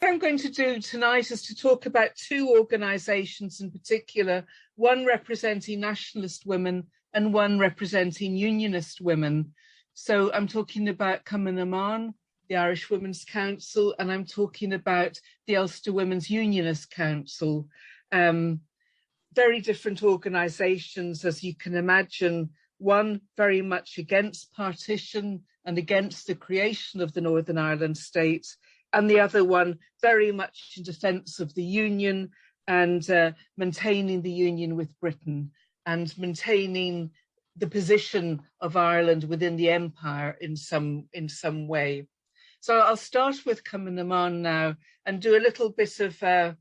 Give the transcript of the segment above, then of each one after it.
What I'm going to do tonight is to talk about two organisations in particular, one representing nationalist women and one representing unionist women. So I'm talking about Cumann na mBan, the Irish Women's Council, and I'm talking about the Ulster Women's Unionist Council. Very different organisations, as you can imagine, one very much against partition and against the creation of the Northern Ireland state, and the other one very much in defence of the Union and maintaining the Union with Britain and maintaining the position of Ireland within the empire in some way. So I'll start with Cumann na mBan now and do a little bit of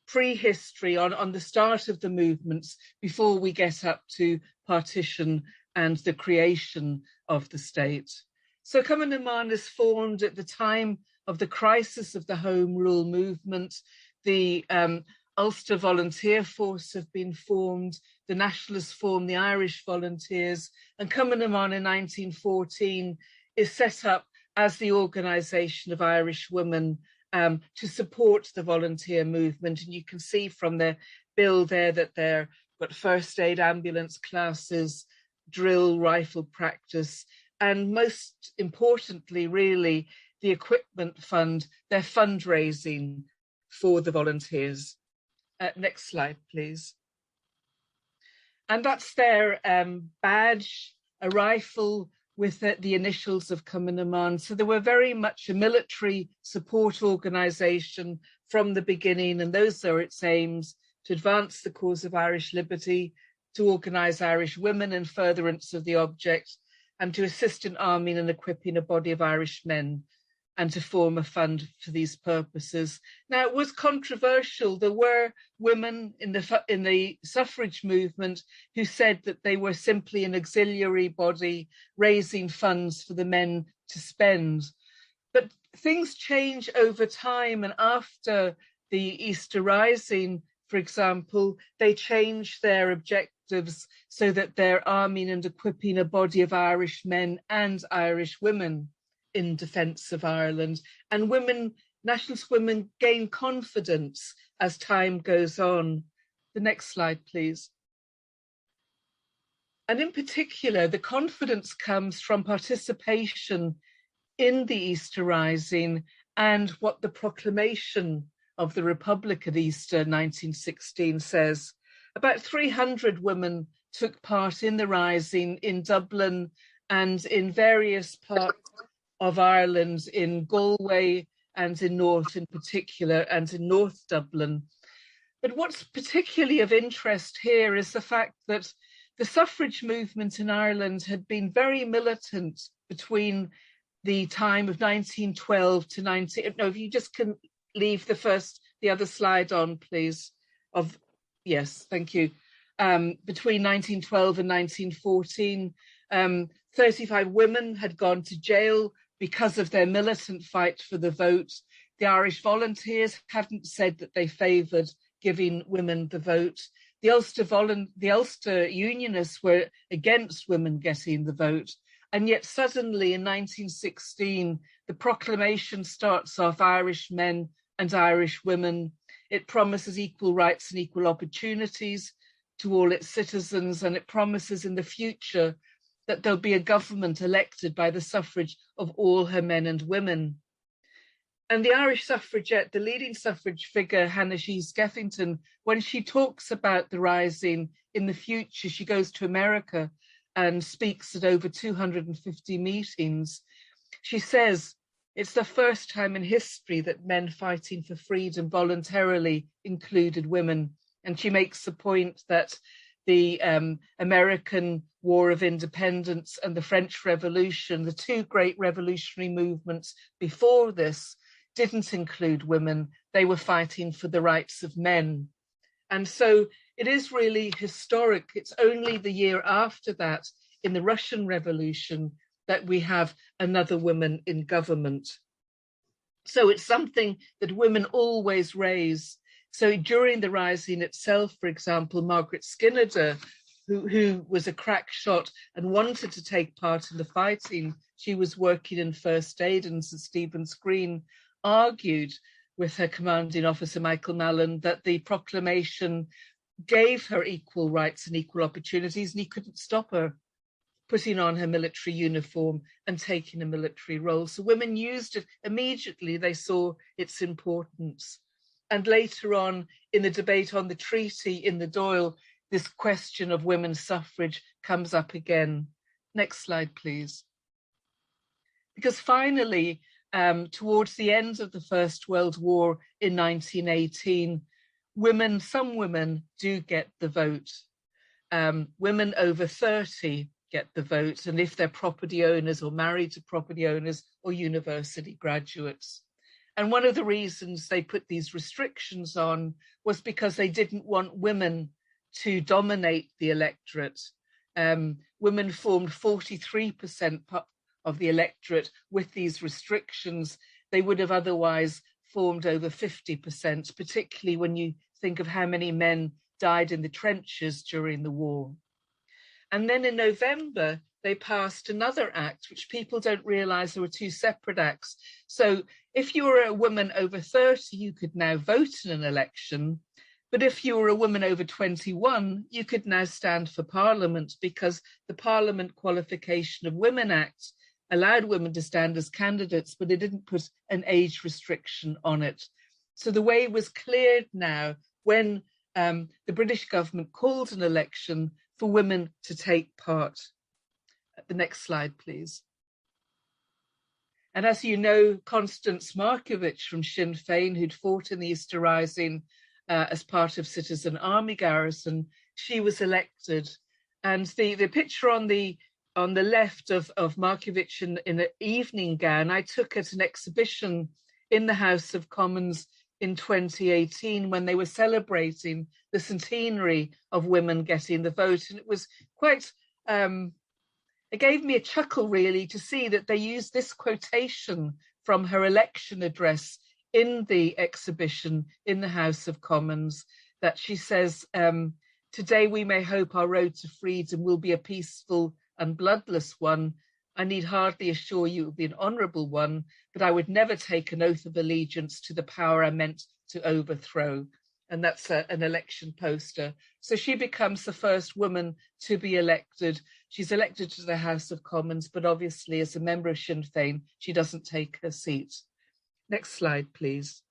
prehistory on the start of the movements before we get up to partition and the creation of the state. So Cumann na mBan is formed at the time of the crisis of the Home Rule movement. The Ulster Volunteer Force have been formed, the Nationalists formed the Irish Volunteers, and Cumann na mBan in 1914 is set up as the organisation of Irish women to support the volunteer movement. And you can see from their bill there that they've got first aid ambulance classes, drill, rifle practice, and most importantly, really, the equipment fund, their fundraising for the volunteers. Next slide, please. And that's their badge, a rifle with the initials of Cumann na mBan. So they were very much a military support organisation from the beginning, and those are its aims: to advance the cause of Irish liberty, to organise Irish women in furtherance of the object, and to assist in arming and equipping a body of Irish men, and to form a fund for these purposes. Now, it was controversial. There were women in the suffrage movement who said that they were simply an auxiliary body raising funds for the men to spend. But things change over time, and after the Easter Rising, for example, they changed their objectives so that they're arming and equipping a body of Irish men and Irish women in defence of Ireland. And women, nationalist women, gain confidence as time goes on. The next slide, please. And in particular, the confidence comes from participation in the Easter Rising and what the proclamation of the Republic at Easter 1916 says. About 300 women took part in the Rising in Dublin and in various parts of Ireland, in Galway and in North in particular, and in North Dublin. But what's particularly of interest here is the fact that the suffrage movement in Ireland had been very militant between the time of 1912 to 19... No, if you just can leave the other slide on, please. Yes, thank you. Between 1912 and 1914, 35 women had gone to jail because of their militant fight for the vote. The Irish Volunteers hadn't said that they favoured giving women the vote. The Ulster Unionists were against women getting the vote. And yet suddenly in 1916, the proclamation starts off Irish men and Irish women. It promises equal rights and equal opportunities to all its citizens, and it promises in the future that there'll be a government elected by the suffrage of all her men and women. And the Irish suffragette, the leading suffrage figure, Hannah G. Skeffington, when she talks about the Rising in the future, she goes to America and speaks at over 250 meetings. She says, it's the first time in history that men fighting for freedom voluntarily included women. And she makes the point that the American War of Independence and the French Revolution, the two great revolutionary movements before this, didn't include women. They were fighting for the rights of men. And so it is really historic. It's only the year after that, in the Russian Revolution, that we have another woman in government. So it's something that women always raise. So during the Rising itself, for example, Margaret Skinner, who was a crack shot and wanted to take part in the fighting, she was working in first aid in St Stephen's Green, argued with her commanding officer, Michael Mallon, that the proclamation gave her equal rights and equal opportunities, and he couldn't stop her putting on her military uniform and taking a military role. So women used it immediately. They saw its importance. And later on in the debate on the treaty in the Dáil, this question of women's suffrage comes up again. Next slide, please. Because finally, towards the end of the First World War in 1918, some women do get the vote. Women over 30 get the vote, and if they're property owners or married to property owners or university graduates. And one of the reasons they put these restrictions on was because they didn't want women to dominate the electorate. Women formed 43% of the electorate. With these restrictions, they would have otherwise formed over 50%, particularly when you think of how many men died in the trenches during the war. And then in November, they passed another act, which people don't realize there were two separate acts. So if you were a woman over 30, you could now vote in an election. But if you were a woman over 21, you could now stand for Parliament, because the Parliament Qualification of Women Act allowed women to stand as candidates, but it didn't put an age restriction on it. So the way was cleared now when the British government called an election for women to take part. The next slide, please. And as you know, Constance Markievicz from Sinn Féin, who'd fought in the Easter Rising as part of Citizen Army Garrison, she was elected. And the picture on the left of Markievicz in an evening gown, I took at an exhibition in the House of Commons in 2018 when they were celebrating the centenary of women getting the vote. And it was quite, it gave me a chuckle really to see that they used this quotation from her election address in the exhibition in the House of Commons, that she says, "Today we may hope our road to freedom will be a peaceful and bloodless one. I need hardly assure you it will be an honourable one, but I would never take an oath of allegiance to the power I meant to overthrow." And that's an election poster. So she becomes the first woman to be elected. She's elected to the House of Commons, but obviously as a member of Sinn Féin, she doesn't take her seat. Next slide, please.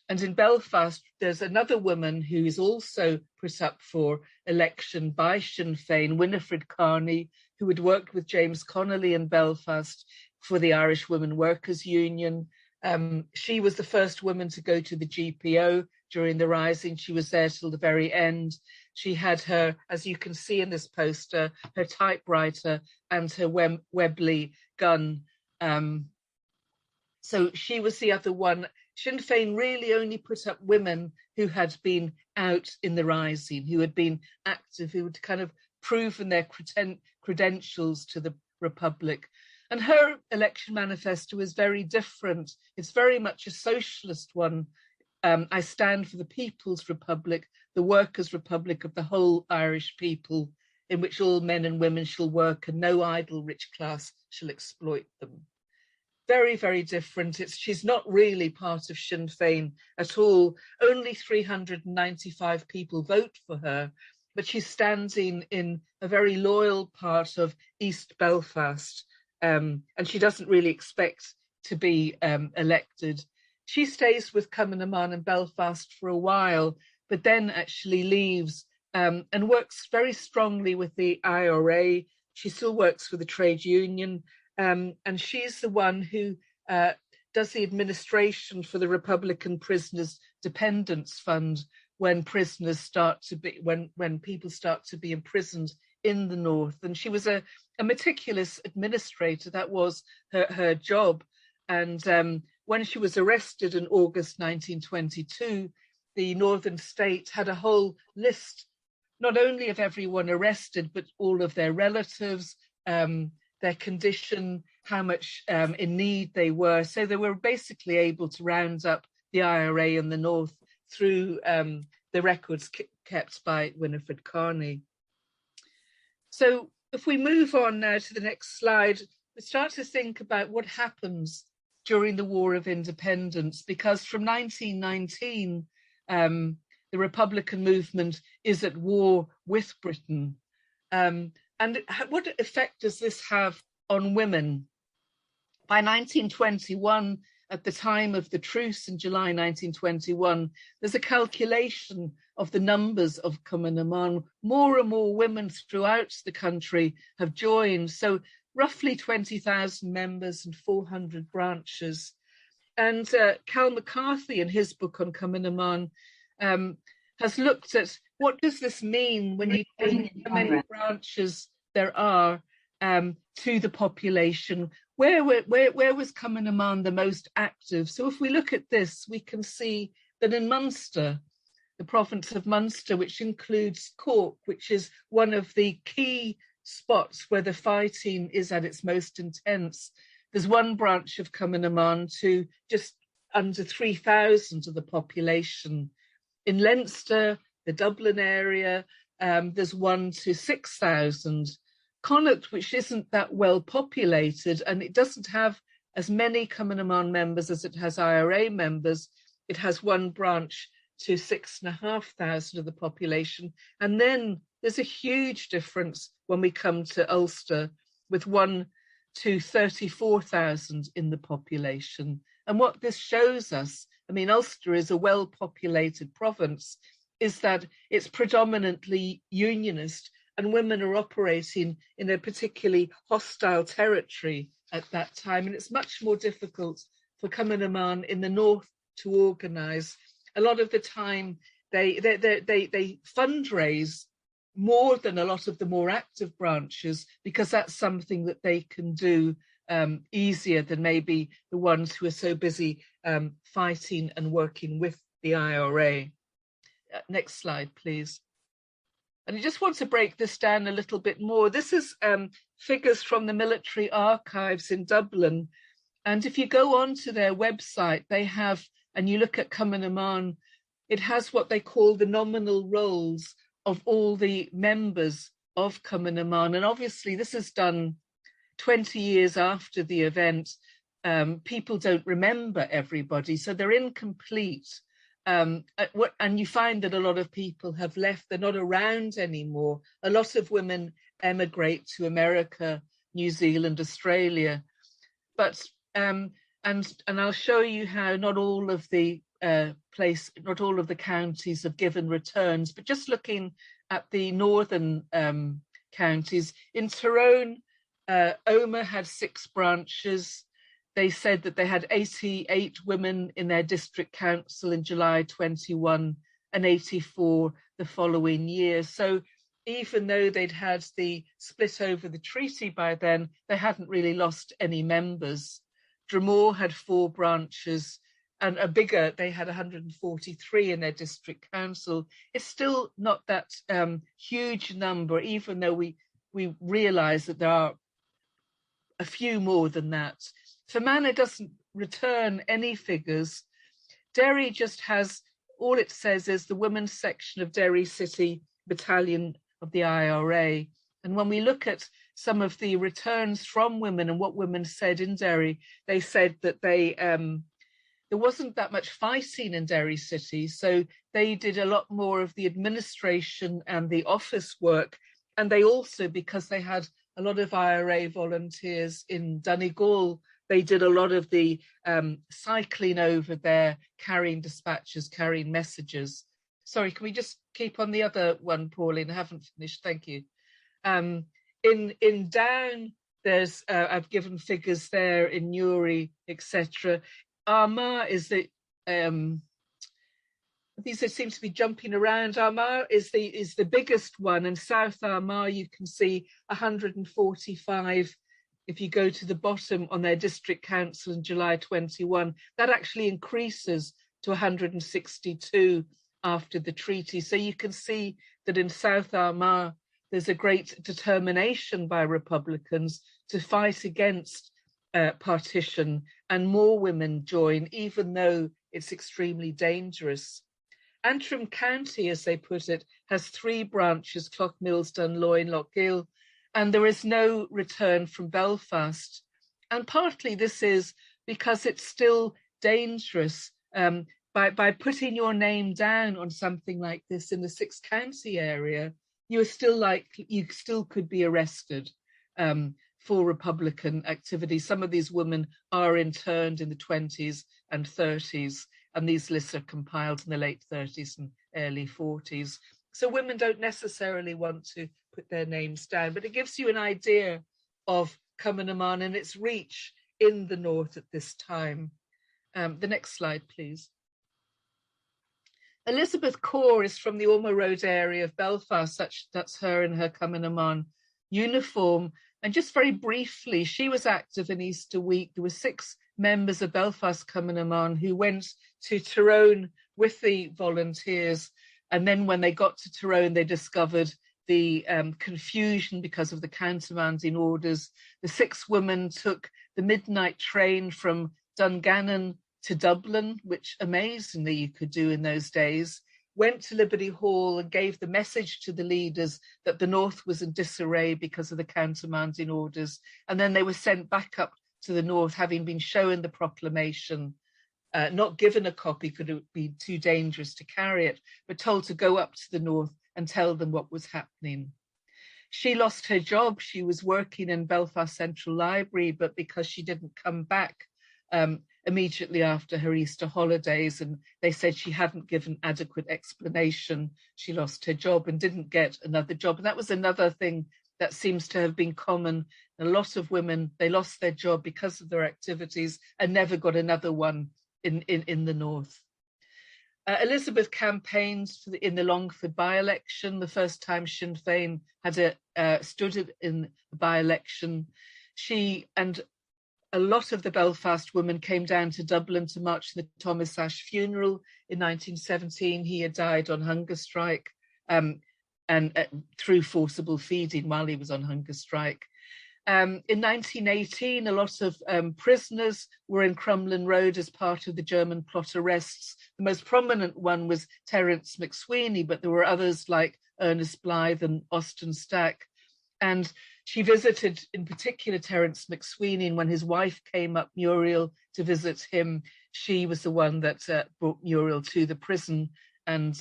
And in Belfast, there's another woman who is also put up for election by Sinn Féin, Winifred Carney, who had worked with James Connolly in Belfast for the Irish Women Workers' Union. She was the first woman to go to the GPO during the Rising. She was there till the very end. She had her, as you can see in this poster, her typewriter and her Webley gun. So she was the other one. Sinn Féin really only put up women who had been out in the Rising, who had been active, who had kind of proven their credentials to the Republic. And her election manifesto is very different. It's very much a socialist one. I stand for the People's Republic, the Workers' Republic of the whole Irish people, in which all men and women shall work and no idle rich class shall exploit them. Very, very different. She's not really part of Sinn Féin at all. Only 395 people vote for her, but she's standing in a very loyal part of East Belfast, and she doesn't really expect to be elected. She stays with Cumann in Belfast for a while, but then actually leaves and works very strongly with the IRA. She still works for the trade union. And she's the one who does the administration for the Republican Prisoners Dependence Fund when prisoners start to be, when people start to be imprisoned in the North. And she was a meticulous administrator. That was her job. And when she was arrested in August 1922, the Northern State had a whole list, not only of everyone arrested, but all of their relatives, their condition, how much in need they were. So they were basically able to round up the IRA in the North through the records kept by Winifred Carney. So if we move on now to the next slide, we start to think about what happens during the War of Independence, because from 1919, the Republican movement is at war with Britain. And what effect does this have on women? By 1921, at the time of the truce in July 1921, there's a calculation of the numbers of Cumann na mBan. More and more women throughout the country have joined. So roughly 20,000 members and 400 branches. And Cal McCarthy, in his book on Cumann na mBan, has looked at what does this mean when you take how many branches there are to the population. Where was Cumann na mBan the most active? So if we look at this, we can see that in Munster, the province of Munster, which includes Cork, which is one of the key spots where the fighting is at its most intense, there's one branch of Cumann na mBan to just under 3,000 of the population. In Leinster, the Dublin area, there's 1 to 6,000. Connacht, which isn't that well populated, and it doesn't have as many Cumann na mBan members as it has IRA members, it has one branch to 6,500 of the population. And then there's a huge difference when we come to Ulster, with 1 to 34,000 in the population. And what this shows us, I mean, Ulster is a well-populated province, is that it's predominantly Unionist, and women are operating in a particularly hostile territory at that time. And it's much more difficult for Cumann na mBan in the north to organise. A lot of the time, they fundraise more than a lot of the more active branches, because that's something that they can do easier than maybe the ones who are so busy fighting and working with the IRA. Next slide, please. And I just want to break this down a little bit more. This is figures from the military archives in Dublin. And if you go onto their website, they have, and you look at Cumann na mBan, it has what they call the nominal rolls of all the members of Cumann na mBan. And obviously this is done 20 years after the event. People don't remember everybody, so they're incomplete. And you find that a lot of people have left, they're not around anymore. A lot of women emigrate to America, New Zealand, Australia. But and I'll show you how not all of the not all of the counties have given returns, but just looking at the northern counties. In Tyrone, Omagh had 6 branches. They said that they had 88 women in their district council in July 21 and 84 the following year. So even though they'd had the split over the treaty by then, they hadn't really lost any members. Dromore had 4 branches, and a bigger, they had 143 in their district council. It's still not that huge number, even though we realise that there are a few more than that. Fermanagh doesn't return any figures. Derry just has, all it says is the women's section of Derry City Battalion of the IRA. And when we look at some of the returns from women and what women said in Derry, they said that there wasn't that much fighting in Derry City, so they did a lot more of the administration and the office work. And they also, because they had a lot of IRA volunteers in Donegal, they did a lot of the cycling over there, carrying dispatches, carrying messages. Sorry, can we just keep on the other one, Pauline? I haven't finished, thank you. In Down, there's, I've given figures there in Newry, etc. Armagh is the, these seem to be jumping around. Armagh is the biggest one, and South Armagh, you can see 145. If you go to the bottom on their district council in July 21, that actually increases to 162 after the treaty. So you can see that in South Armagh, there's a great determination by Republicans to fight against partition, and more women join, even though it's extremely dangerous. Antrim County, as they put it, has 3 branches, Clough-Mills, Dunloyne, Lochgill, and there is no return from Belfast. And partly this is because it's still dangerous. By putting your name down on something like this in the Six County area, you still could be arrested for Republican activity. Some of these women are interned in the 20s and 30s, and these lists are compiled in the late 30s and early 40s. So women don't necessarily want to put their names down, but it gives you an idea of Cumann and its reach in the north at this time. The next slide, please. Elizabeth Corr is from the Ormer Road area of Belfast. That's her in her Cumann uniform. And just very briefly, she was active in Easter week. There were 6 members of Belfast Cumann who went to Tyrone with the volunteers. And then when they got to Tyrone, they discovered the confusion because of the countermanding orders. The 6 women took the midnight train from Dungannon to Dublin, which amazingly you could do in those days, went to Liberty Hall and gave the message to the leaders that the North was in disarray because of the countermanding orders. And then they were sent back up to the North, having been shown the proclamation, not given a copy, could it be too dangerous to carry it, but told to go up to the North and tell them what was happening. She lost her job. She was working in Belfast Central Library, but because she didn't come back immediately after her Easter holidays, and they said she hadn't given adequate explanation, she lost her job and didn't get another job. And that was another thing that seems to have been common. A lot of women, they lost their job because of their activities and never got another one in the North. Elizabeth campaigned in the Longford by-election, the first time Sinn Féin had stood in a by-election. She and a lot of the Belfast women came down to Dublin to march in the Thomas Ashe funeral in 1917. He had died on hunger strike and through forcible feeding while he was on hunger strike. In 1918, a lot of prisoners were in Crumlin Road as part of the German plot arrests. The most prominent one was Terence McSweeney, but there were others like Ernest Blythe and Austin Stack. And she visited, in particular, Terence McSweeney, and when his wife came up, Muriel, to visit him, she was the one that brought Muriel to the prison. And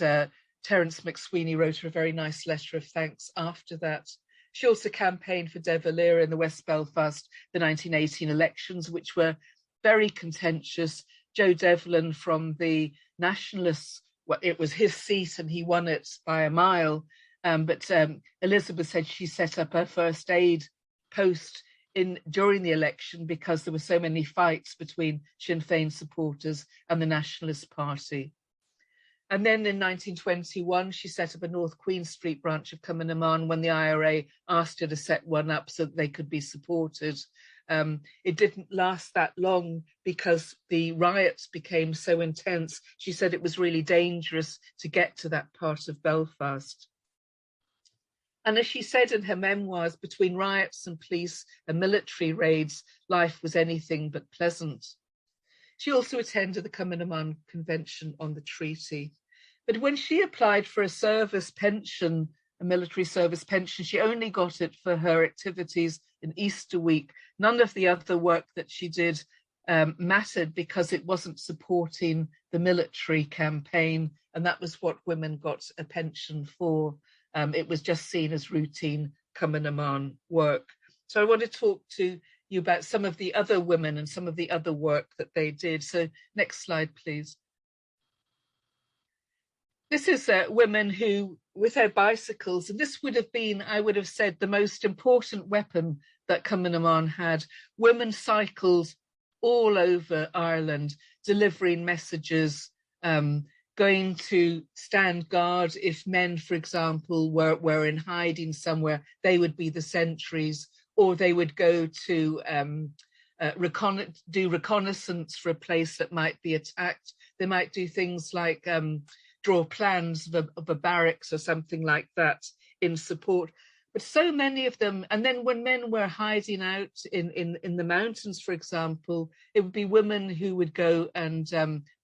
Terence McSweeney wrote her a very nice letter of thanks after that. She also campaigned for De Valera in the West Belfast, the 1918 elections, which were very contentious. Joe Devlin from the Nationalists, well, it was his seat and he won it by a mile. But Elizabeth said she set up her first aid post during the election because there were so many fights between Sinn Féin supporters and the Nationalist Party. And then in 1921, she set up a North Queen Street branch of Cumann when the IRA asked her to set one up so that they could be supported. It didn't last that long because the riots became so intense. She said it was really dangerous to get to that part of Belfast. And as she said in her memoirs, between riots and police and military raids, life was anything but pleasant. She also attended the Cumann Convention on the Treaty. But when she applied for a service pension, a military service pension, she only got it for her activities in Easter week. None of the other work that she did mattered because it wasn't supporting the military campaign, and that was what women got a pension for. It was just seen as routine Cumann work. So I want to talk to you about some of the other women and some of the other work that they did. So next slide, please. This is women who, with their bicycles, and this would have been, I would have said, the most important weapon that Cumann had. Women cycled all over Ireland, delivering messages, going to stand guard if men, for example, were in hiding somewhere. They would be the sentries, or they would go to do reconnaissance for a place that might be attacked. They might do things like draw plans of a barracks or something like that in support. But so many of them, and then when men were hiding out in the mountains, for example, it would be women who would go and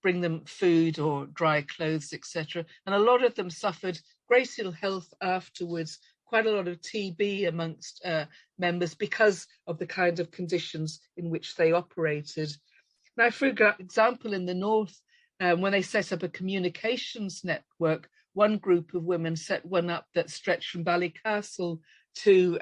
bring them food or dry clothes, etc. And a lot of them suffered great ill health afterwards, quite a lot of TB amongst members because of the kind of conditions in which they operated. Now, for example, in the north, when they set up a communications network, one group of women set one up that stretched from Ballycastle to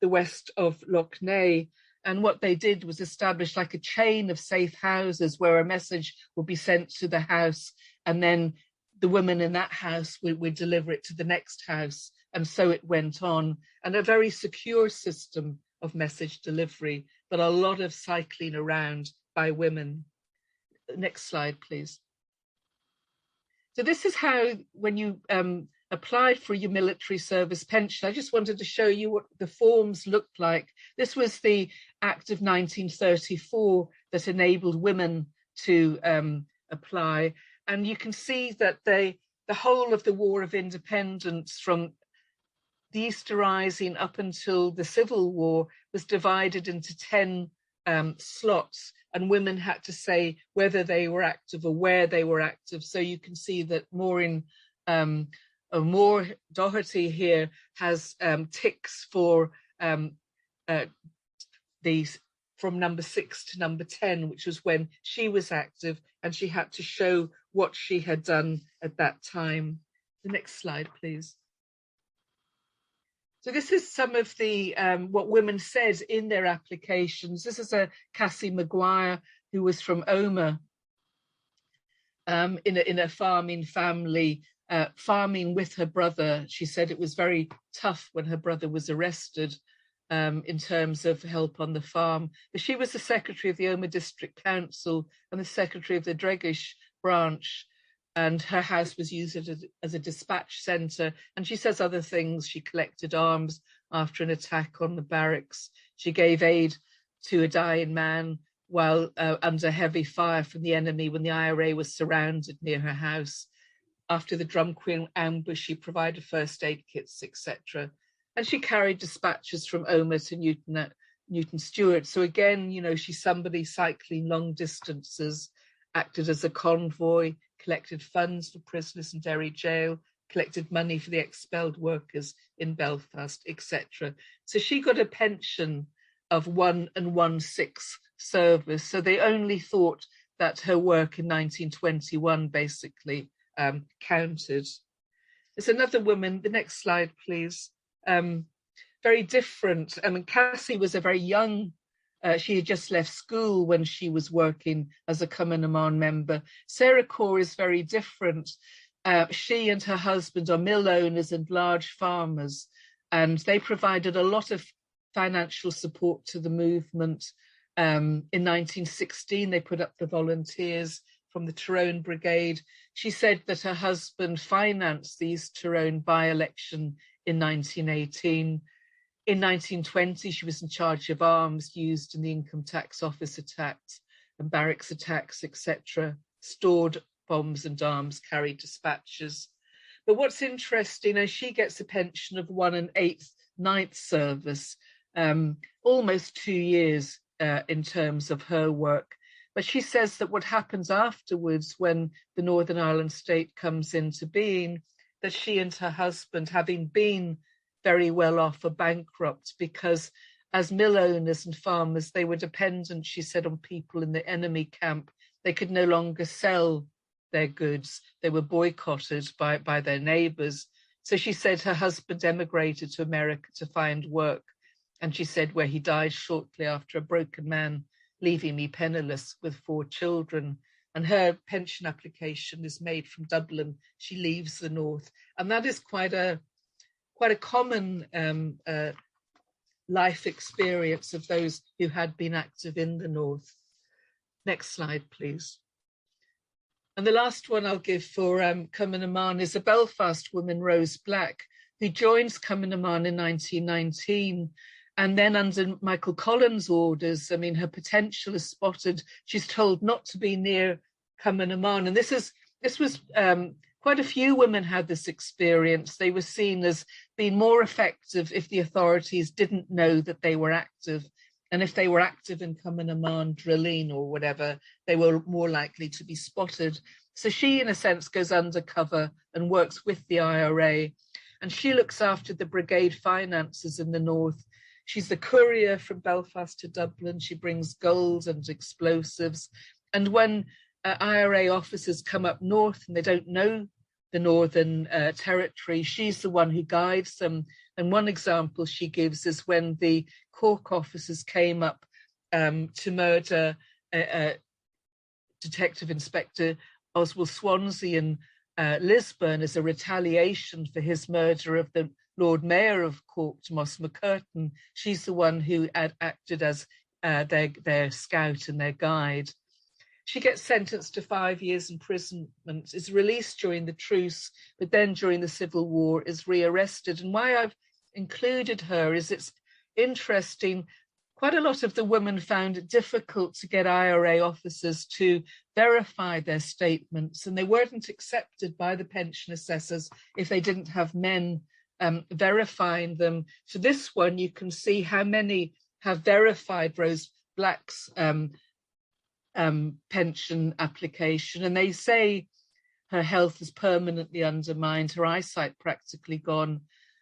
the west of Lough Neagh. And what they did was establish like a chain of safe houses where a message would be sent to the house, and then the women in that house would deliver it to the next house. And so it went on. And a very secure system of message delivery, but a lot of cycling around by women. Next slide, please. So this is how, when you applied for your military service pension, I just wanted to show you what the forms looked like. This was the Act of 1934 that enabled women to apply. And you can see that the whole of the War of Independence, from the Easter Rising up until the Civil War, was divided into 10 slots, and women had to say whether they were active or where they were active. So you can see that Maureen Doherty here has ticks for these from number 6 to number 10, which was when she was active, and she had to show what she had done at that time. The next slide, please. So this is some of the what women said in their applications. This is a Cassie Maguire, who was from Omagh, in a farming family, farming with her brother. She said it was very tough when her brother was arrested in terms of help on the farm. But she was the secretary of the Omagh District Council and the secretary of the Dregish branch, and her house was used as a dispatch centre. And she says other things. She collected arms after an attack on the barracks. She gave aid to a dying man while under heavy fire from the enemy when the IRA was surrounded near her house. After the Drumquin ambush, she provided first aid kits, etc. And she carried dispatches from Omagh to Newton Stewart. So again, you know, she's somebody cycling long distances, acted as a convoy, collected funds for prisoners in Derry jail, collected money for the expelled workers in Belfast, etc. So she got a pension of 1 1/6 service. So they only thought that her work in 1921 basically counted. There's another woman, the next slide, please. Very different. I mean, Cassie was a very young, she had just left school when she was working as a Cumann member. Sarah Core is very different. She and her husband are mill owners and large farmers, and they provided a lot of financial support to the movement. In 1916, they put up the volunteers from the Tyrone Brigade. She said that her husband financed the East Tyrone by-election in 1918. In 1920, she was in charge of arms used in the income tax office attacks and barracks attacks, etc., stored bombs and arms, carried dispatches. But what's interesting is she gets a pension of 1 1/8 service, almost 2 years in terms of her work. But she says that what happens afterwards, when the Northern Ireland state comes into being, that she and her husband, having been very well off, are bankrupt, because as mill owners and farmers, they were dependent, she said, on people in the enemy camp. They could no longer sell their goods. They were boycotted by their neighbours. So she said her husband emigrated to America to find work. And she said, where he died shortly after, a broken man, leaving me penniless with 4 children. And her pension application is made from Dublin. She leaves the north. And that is quite a common life experience of those who had been active in the north. Next slide, please. And the last one I'll give for Cumann is a Belfast woman, Rose Black, who joins Cumann in 1919. And then under Michael Collins' orders, I mean, her potential is spotted. She's told not to be near Cumann. And this was quite a few women had this experience. They were seen as being more effective if the authorities didn't know that they were active. And if they were active in Cumann drilling or whatever, they were more likely to be spotted. So she, in a sense, goes undercover and works with the IRA. And she looks after the brigade finances in the north. She's the courier from Belfast to Dublin. She brings gold and explosives. And when IRA officers come up north and they don't know the Northern Territory, she's the one who guides them. And one example she gives is when the Cork officers came up to murder Detective Inspector Oswald Swansea in Lisburn as a retaliation for his murder of the Lord Mayor of Cork, Thomas Mccracken. She's the one who acted as their scout and their guide. She gets sentenced to 5 years imprisonment, is released during the truce, but then during the Civil War is rearrested. And why I've included her is it's interesting. Quite a lot of the women found it difficult to get IRA officers to verify their statements, and they weren't accepted by the pension assessors if they didn't have men verifying them. For this one, you can see how many have verified Rose Black's pension application, and they say her health is permanently undermined, her eyesight practically gone,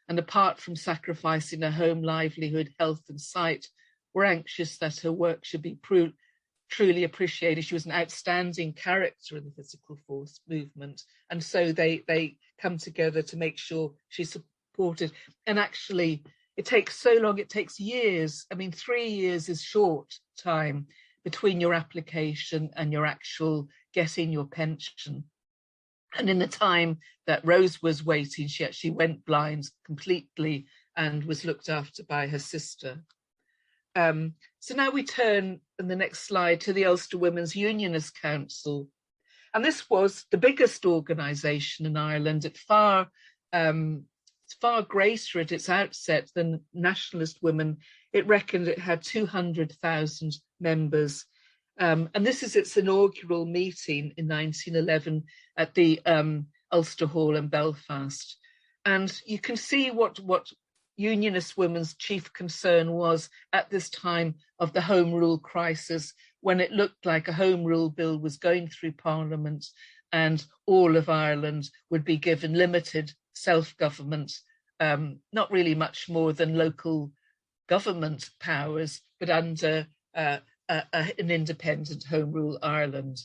and apart from sacrificing her home livelihood, health and sight, were anxious that her work should be truly appreciated. She was an outstanding character in the physical force movement, and so they come together to make sure she's supported. And actually, it takes so long, it takes years. I mean, 3 years is short time between your application and your actual getting your pension. And in the time that Rose was waiting, she actually went blind completely and was looked after by her sister. So now we turn in the next slide to the Ulster Women's Unionist Council. And this was the biggest organisation in Ireland. It's far greater at its outset than Nationalist Women. It reckoned it had 200,000 members. And this is its inaugural meeting in 1911 at the Ulster Hall in Belfast. And you can see what Unionist women's chief concern was at this time of the Home Rule crisis, when it looked like a Home Rule bill was going through Parliament and all of Ireland would be given limited self-government, not really much more than local government powers, but under an independent Home Rule Ireland.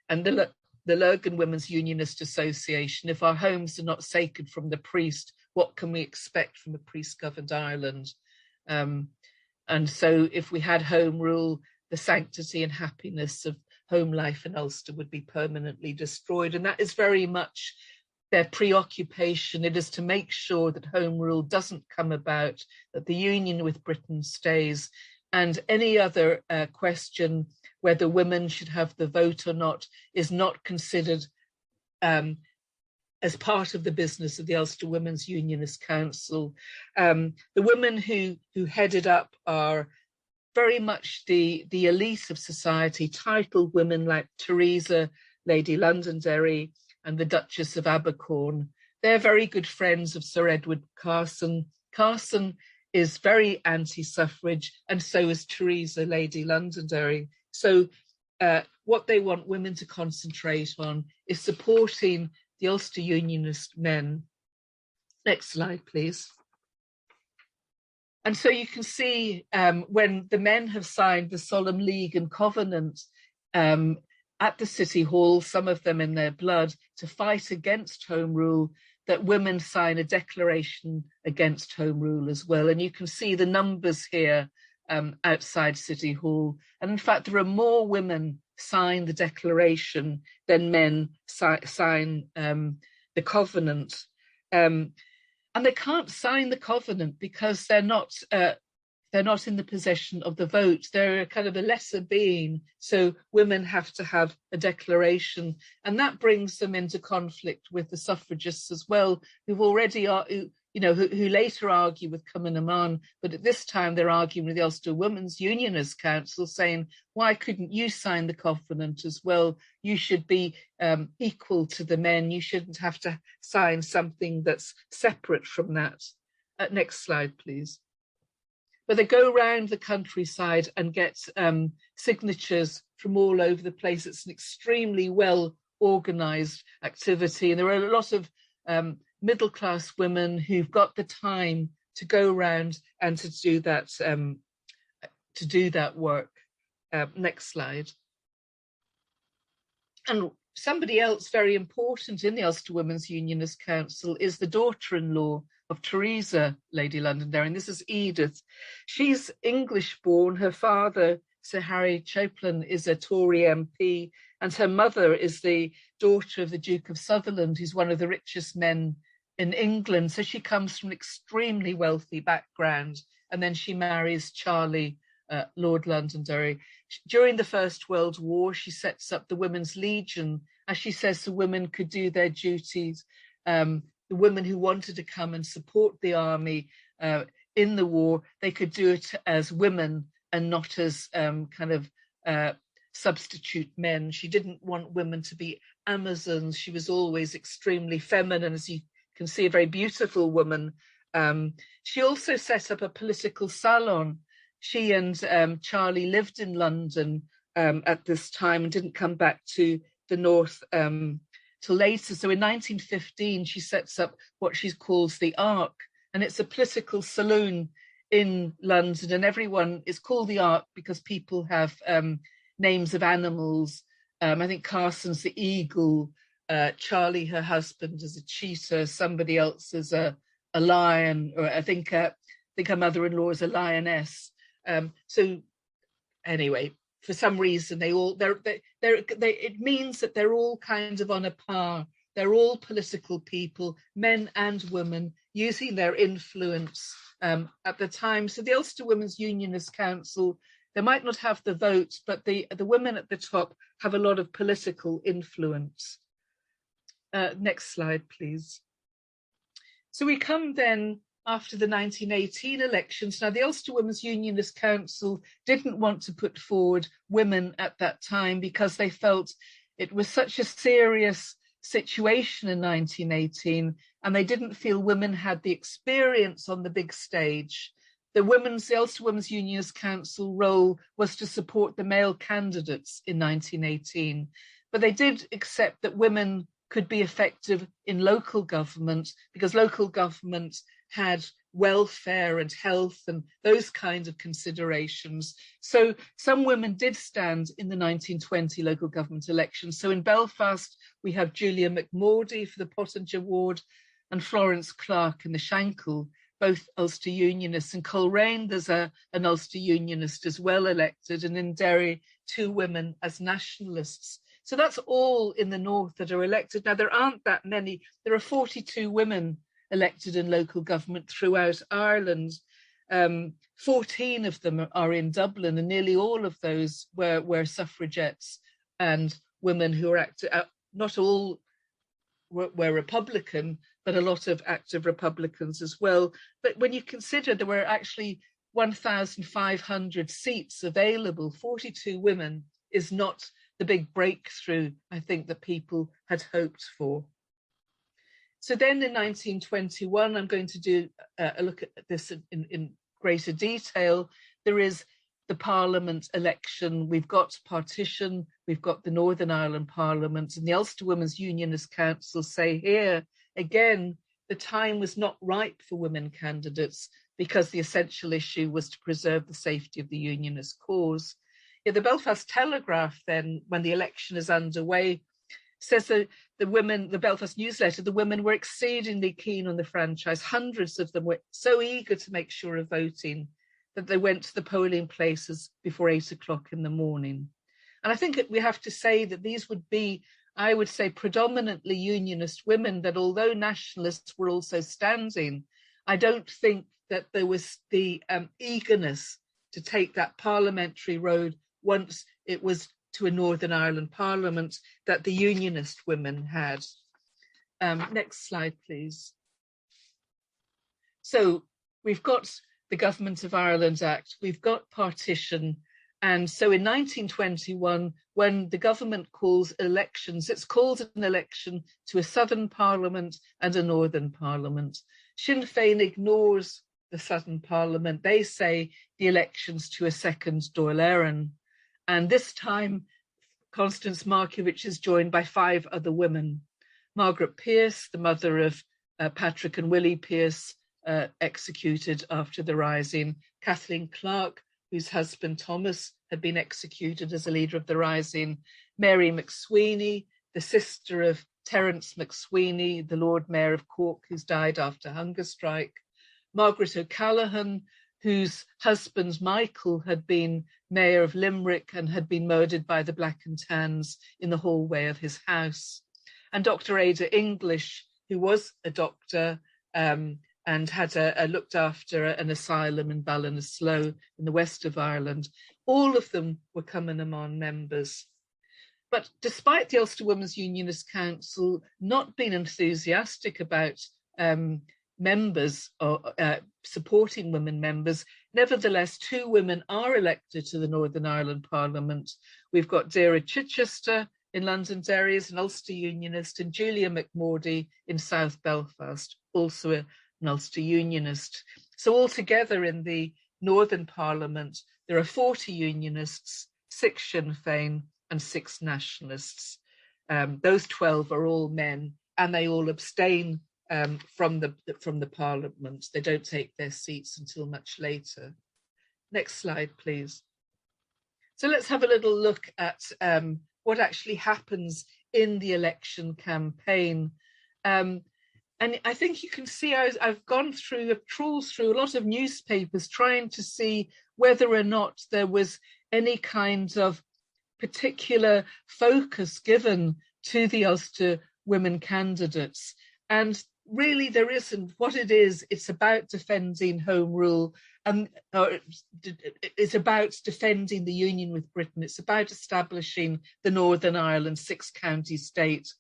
And the Lurgan Women's Unionist Association, if our homes are not sacred from the priest, what can we expect from a priest-governed Ireland? And so if we had Home Rule, the sanctity and happiness of home life in Ulster would be permanently destroyed. And that is very much their preoccupation. It is to make sure that Home Rule doesn't come about, that the union with Britain stays, and any other question whether women should have the vote or not is not considered as part of the business of the Ulster Women's Unionist Council. The women who headed up are very much the elite of society, titled women like Teresa, Lady Londonderry, and the Duchess of Abercorn. They're very good friends of Sir Edward Carson. Carson is very anti-suffrage, and so is Teresa, Lady Londonderry. So what they want women to concentrate on is supporting the Ulster Unionist men. Next slide, please. And so you can see when the men have signed the Solemn League and Covenant at the City Hall, some of them in their blood, to fight against Home Rule, that women sign a declaration against Home Rule as well. And you can see the numbers here outside City Hall. And in fact, there are more women sign the declaration than men sign the covenant. And they can't sign the covenant because they're not in the possession of the vote. They're kind of a lesser being. So women have to have a declaration, and that brings them into conflict with the suffragists as well, who've already who later argue with Cumann na mBan, but at this time they're arguing with the Ulster Women's Unionist Council, saying, why couldn't you sign the covenant as well? You should be equal to the men. You shouldn't have to sign something that's separate from that. Next slide, please. But they go around the countryside and get signatures from all over the place. It's an extremely well organised activity, and there are a lot of middle-class women who've got the time to go around and to do that work. Next slide. And somebody else very important in the Ulster Women's Unionist Council is the daughter-in-law of Teresa, Lady Londonderry, and this is Edith. She's English-born. Her father, Sir Harry Chaplin, is a Tory MP, and her mother is the daughter of the Duke of Sutherland, who's one of the richest men in England. So she comes from an extremely wealthy background, and then she marries Charlie, Lord Londonderry. During the First World War, she sets up the Women's Legion, as she says, so women could do their duties. The women who wanted to come and support the army in the war, they could do it as women and not as substitute men. She didn't want women to be Amazons. She was always extremely feminine, as you can see, a very beautiful woman. She also set up a political salon. She and Charlie lived in London at this time and didn't come back to the north till later. So in 1915, she sets up what she calls the Ark, and it's a political saloon in London, and everyone is called the Ark because people have names of animals. I think Carson's the eagle, Charlie, her husband, is a cheetah, somebody else is a lion, or I think her mother-in-law is a lioness. So anyway, for some reason, it means that they're all kind of on a par. They're all political people, men and women, using their influence at the time. So the Ulster Women's Unionist Council, they might not have the votes, but the women at the top have a lot of political influence. Next slide, please. So we come then after the 1918 elections. Now, the Ulster Women's Unionist Council didn't want to put forward women at that time because they felt it was such a serious situation in 1918, and they didn't feel women had the experience on the big stage. The Ulster Women's Unionist Council role was to support the male candidates in 1918, but they did accept that women could be effective in local government because local government had welfare and health and those kinds of considerations. So some women did stand in the 1920 local government elections. So in Belfast, we have Julia Mcmordy for the Pottinger ward and Florence Clark in the Shankill, both Ulster Unionists. In Coleraine, there's an Ulster Unionist as well elected, and in Derry, 2 women as Nationalists. So that's all in the north that are elected. Now, there aren't that many. There are 42 women elected in local government throughout Ireland. 14 of them are in Dublin, and nearly all of those were suffragettes and women who are active. Not all were Republican, but a lot of active Republicans as well. But when you consider there were actually 1,500 seats available, 42 women is not the big breakthrough, I think, that people had hoped for. So then in 1921, I'm going to do a look at this in greater detail. There is the Parliament election. We've got Partition, we've got the Northern Ireland Parliament, and the Ulster Women's Unionist Council say here, again, the time was not ripe for women candidates because the essential issue was to preserve the safety of the Unionist cause. Yeah, the Belfast Telegraph then, when the election is underway, says that the Belfast newsletter, the women were exceedingly keen on the franchise. Hundreds of them were so eager to make sure of voting that they went to the polling places before 8 o'clock in the morning. And I think we have to say that these would be, I would say, predominantly Unionist women, that although Nationalists were also standing, I don't think that there was the eagerness to take that parliamentary road once it was to a Northern Ireland Parliament that the Unionist women had. Next slide, please. So we've got the Government of Ireland Act, we've got Partition, and so in 1921, when the government calls elections, it's called an election to a Southern Parliament and a Northern Parliament. Sinn Féin ignores the Southern Parliament. They say the elections to a second Dáil Éireann. And this time, Constance Markievicz is joined by 5 other women. Margaret Pierce, the mother of Patrick and Willie Pierce, executed after the Rising. Kathleen Clarke, whose husband Thomas had been executed as a leader of the Rising. Mary McSweeney, the sister of Terence McSweeney, the Lord Mayor of Cork, who's died after hunger strike. Margaret O'Callaghan, whose husband Michael had been mayor of Limerick and had been murdered by the Black and Tans in the hallway of his house. And Dr. Ada English, who was a doctor and had looked after an asylum in Ballinasloe in the west of Ireland. All of them were Cumann na mBan members. But despite the Ulster Women's Unionist Council not being enthusiastic about members or supporting women members, nevertheless, 2 women are elected to the Northern Ireland Parliament. We've got Deirdre Chichester in Londonderry as an Ulster Unionist, and Julia Mcmordy in South Belfast, also an Ulster Unionist. So altogether in the Northern Parliament, there are 40 Unionists, 6 Sinn Féin, and 6 Nationalists. Those 12 are all men, and they all abstain from the Parliament. They don't take their seats until much later. Next slide, please. So let's have a little look at what actually happens in the election campaign. And I think you can see I've trawled through a lot of newspapers trying to see whether or not there was any kind of particular focus given to the Ulster women candidates. And really there isn't. What it is, it's about defending Home Rule, and it's about defending the union with Britain. It's about establishing the Northern Ireland 6-county state,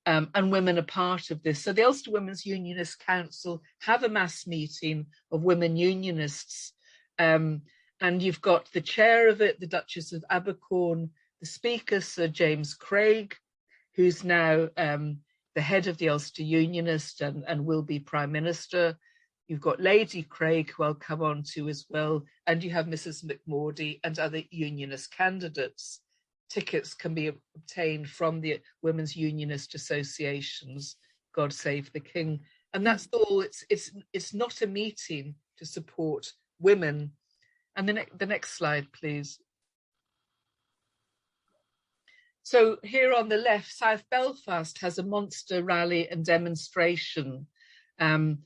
and women are part of this. So the Ulster Women's Unionist Council have a mass meeting of women unionists, and you've got the chair of it, the Duchess of Abercorn, the speaker, Sir James Craig, who's now the head of the Ulster Unionist and will be Prime Minister. You've got Lady Craig, who I'll come on to as well, and you have Mrs. Mcmordy and other Unionist candidates. Tickets can be obtained from the Women's Unionist Associations, God Save the King. And that's all. It's not a meeting to support women. And the next slide, please. So here on the left, South Belfast has a monster rally and demonstration, and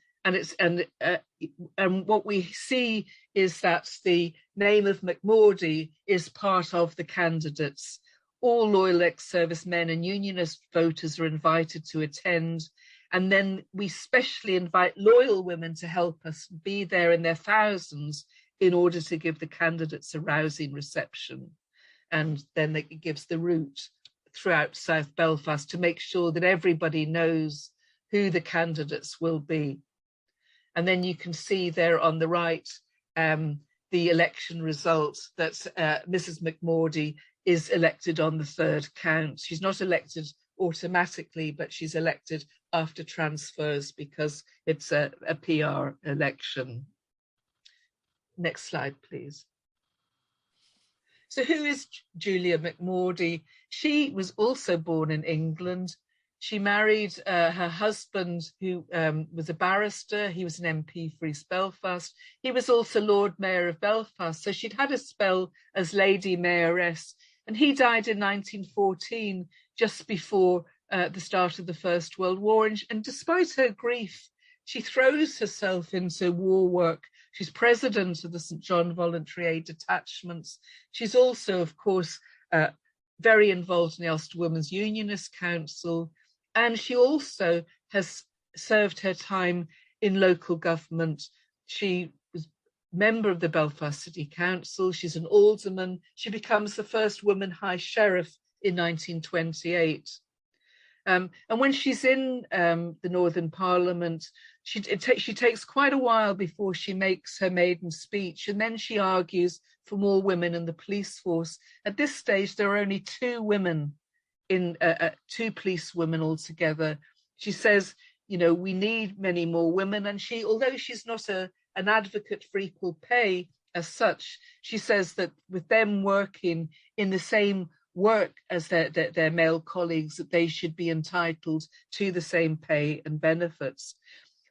what we see is that the name of Mcmordy is part of the candidates. All loyal ex-service men and unionist voters are invited to attend, and then we specially invite loyal women to help us be there in their thousands in order to give the candidates a rousing reception. And then it gives the route throughout South Belfast to make sure that everybody knows who the candidates will be. And then you can see there on the right the election result that Mrs. Mcmordy is elected on the 3rd count. She's not elected automatically, but she's elected after transfers because it's a PR election. Next slide, please. So who is Julia Mcmordy? She was also born in England. She married her husband, who was a barrister. He was an MP for East Belfast. He was also Lord Mayor of Belfast. So she'd had a spell as Lady Mayoress. And he died in 1914, just before the start of the First World War. And despite her grief, she throws herself into war work. She's president of the St. John Voluntary Aid Detachments. She's also, of course, very involved in the Ulster Women's Unionist Council. And she also has served her time in local government. She was member of the Belfast City Council. She's an alderman. She becomes the first woman High Sheriff in 1928. And when she's in the Northern Parliament, she takes quite a while before she makes her maiden speech, and then she argues for more women in the police force. At this stage, there are only 2 women in 2 police women altogether. She says, you know, we need many more women, and although she's not an advocate for equal pay as such, she says that with them working in the same work as their male colleagues, that they should be entitled to the same pay and benefits.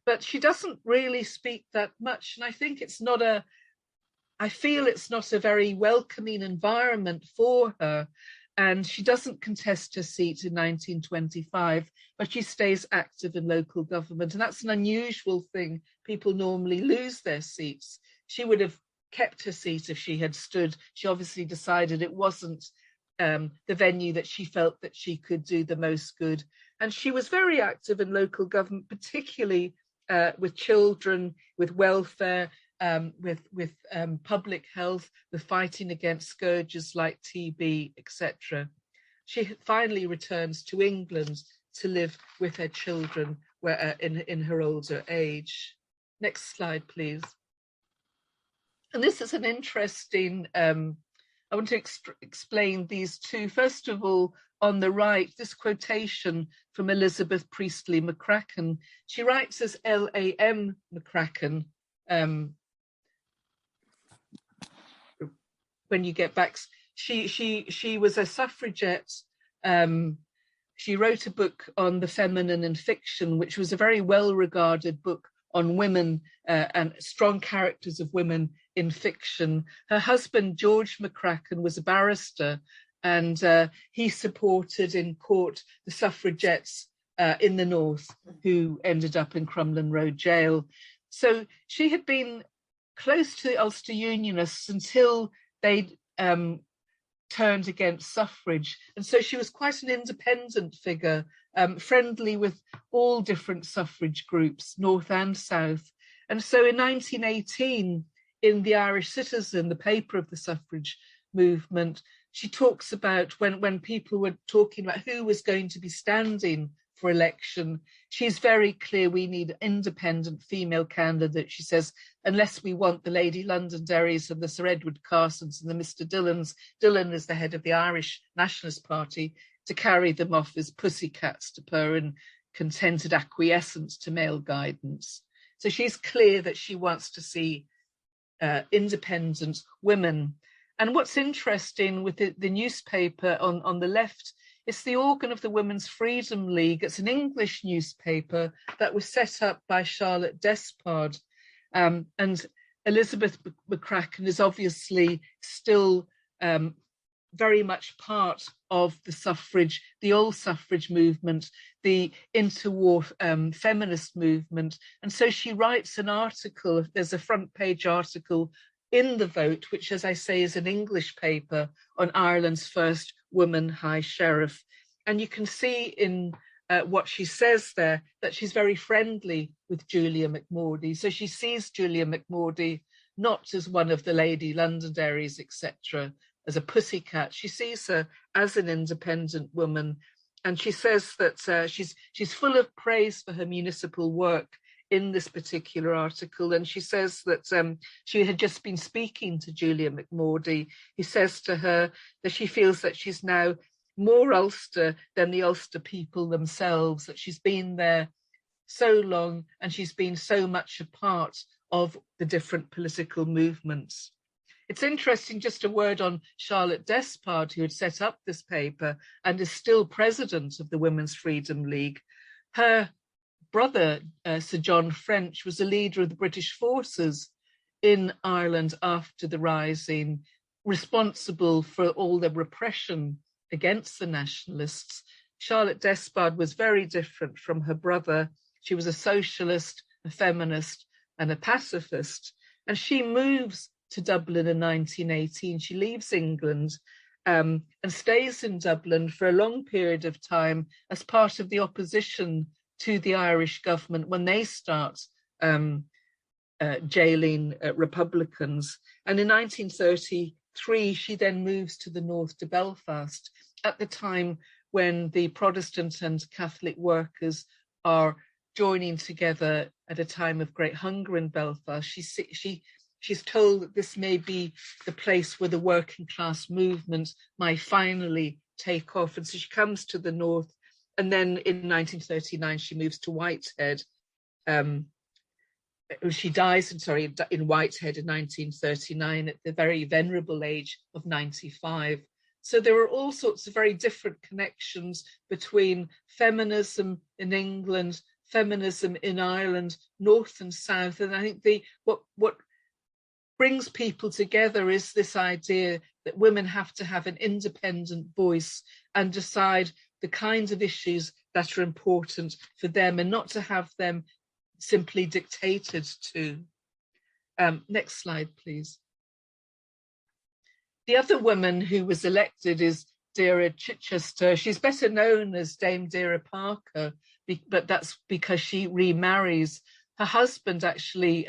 But she doesn't really speak that much, and I think I feel it's not a very welcoming environment for her. and she doesn't contest her seat in 1925, but she stays active in local government. And that's an unusual thing. People normally lose their seats. She would have kept her seat if she had stood. She obviously decided it wasn't the venue that she felt that she could do the most good. And she was very active in local government, particularly with children, with welfare, with public health, with fighting against scourges like TB, etc. She finally returns to England to live with her children in her older age. Next slide, please. And this is an interesting, I want to explain these two. First of all, on the right, this quotation from Elizabeth Priestley Mccracken. She writes as L.A.M. Mccracken. When you get back, she was a suffragette. She wrote a book on the feminine in fiction, which was a very well-regarded book on women and strong characters of women in fiction. Her husband, George Mccracken, was a barrister, and he supported in court the suffragettes in the north who ended up in Crumlin Road jail. So she had been close to the Ulster Unionists until they turned against suffrage. And so she was quite an independent figure, friendly with all different suffrage groups, north and south. And so in 1918, in the Irish Citizen, the paper of the suffrage movement, she talks about when people were talking about who was going to be standing for election, she's very clear we need an independent female candidate. She says, unless we want the Lady Londonderrys and the Sir Edward Carsons and the Mr. Dillons, Dillon is the head of the Irish Nationalist Party, to carry them off as pussycats to purr in contented acquiescence to male guidance. So she's clear that she wants to see independent women. And what's interesting with the newspaper on the left, it's the organ of the Women's Freedom League. It's an English newspaper that was set up by Charlotte Despard. And Elizabeth Mccracken is obviously still very much part of the suffrage, the old suffrage movement, the interwar feminist movement. And so she writes an article, there's a front page article in The Vote, which, as I say, is an English paper on Ireland's first woman high sheriff. And you can see in what she says there that she's very friendly with Julia Mcmordy. So she sees Julia Mcmordy not as one of the Lady Londonderrys, etc., as a pussycat. She sees her as an independent woman. And she says that she's full of praise for her municipal work in this particular article. And she says that she had just been speaking to Julia Mcmordy. He says to her that she feels that she's now more Ulster than the Ulster people themselves, that she's been there so long and she's been so much a part of the different political movements. It's interesting, just a word on Charlotte Despard, who had set up this paper and is still president of the Women's Freedom League. Her brother, Sir John French, was a leader of the British forces in Ireland after the Rising, responsible for all the repression against the Nationalists. Charlotte Despard was very different from her brother. She was a socialist, a feminist, and a pacifist. And she moves to Dublin in 1918. She leaves England and stays in Dublin for a long period of time as part of the opposition to the Irish government when they start jailing Republicans. And in 1933, she then moves to the north, to Belfast, at the time when the Protestant and Catholic workers are joining together at a time of great hunger in Belfast. She's told that this may be the place where the working class movement might finally take off. And so she comes to the north. And then in 1939, she moves to Whitehead. She dies in Whitehead in 1939 at the very venerable age of 95. So there are all sorts of very different connections between feminism in England, feminism in Ireland, north and south. And I think what brings people together is this idea that women have to have an independent voice and decide the kinds of issues that are important for them and not to have them simply dictated to. Next slide, please. The other woman who was elected is Deirdre Chichester. She's better known as Dame Deirdre Parker, but that's because she remarries. Her husband, actually,